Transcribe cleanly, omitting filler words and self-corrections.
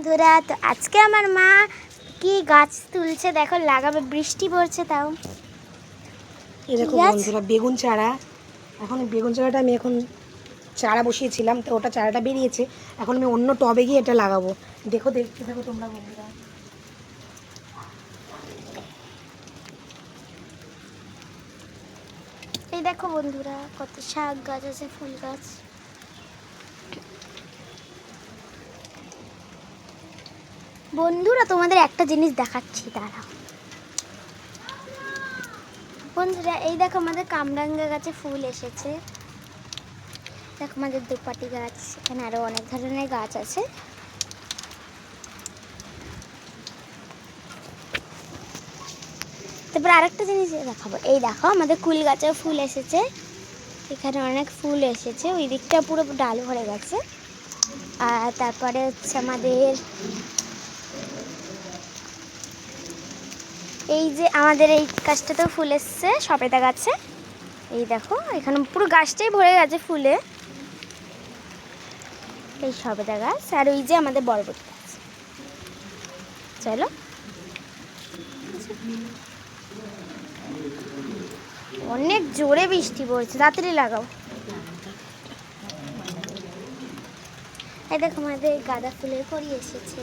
ধরা তো আজকে আমার মা কি গাছ তুলছে দেখো, লাগাবে, বৃষ্টি পড়ছে তাও। এই দেখো বন্ধুরা বেগুন চারা। এখন বেগুন চারাটা আমি এখন চারা বসিয়েছিলাম, তো ওটা চারাটা বেরিয়েছে। এখন আমি অন্য টবে গিয়ে এটা লাগাবো। দেখতে থাকো তোমরা বন্ধুরা। এই দেখো বন্ধুরা কত শাক গাছ আছে, ফুল গাছ। বন্ধুরা তোমাদের একটা জিনিস দেখাচ্ছি, দাঁড়াও বন্ধুরা। এই দেখো আমাদের কামরাঙ্গা গাছে ফুল এসেছে। দেখো আমাদের দুপাটি গাছ, এখানে আরো অনেক ধরনের গাছ আছে। তারপর আরেকটা জিনিস দেখাবো, এই দেখো আমাদের কুল গাছে ফুল এসেছে। এখানে অনেক ফুল এসেছে, ওই দিকটা পুরো ডাল ভরে গেছে। আর তারপরে হচ্ছে আমাদের এই যে আমাদের এই গাছটাতেও ফুল এসছে, সবেদা গাছে। এই দেখো এখানে পুরো গাছটাই ভরে গেছে ফুলে। এই সবেদা গাছ, আর ওই যে আমাদের বরবটি গাছ। চলো, অনেক জোরে বৃষ্টি পড়ছে, তাড়াতাড়ি লাগাও। এই দেখো আমাদের গাঁদা ফুলের কড়ি এসেছে।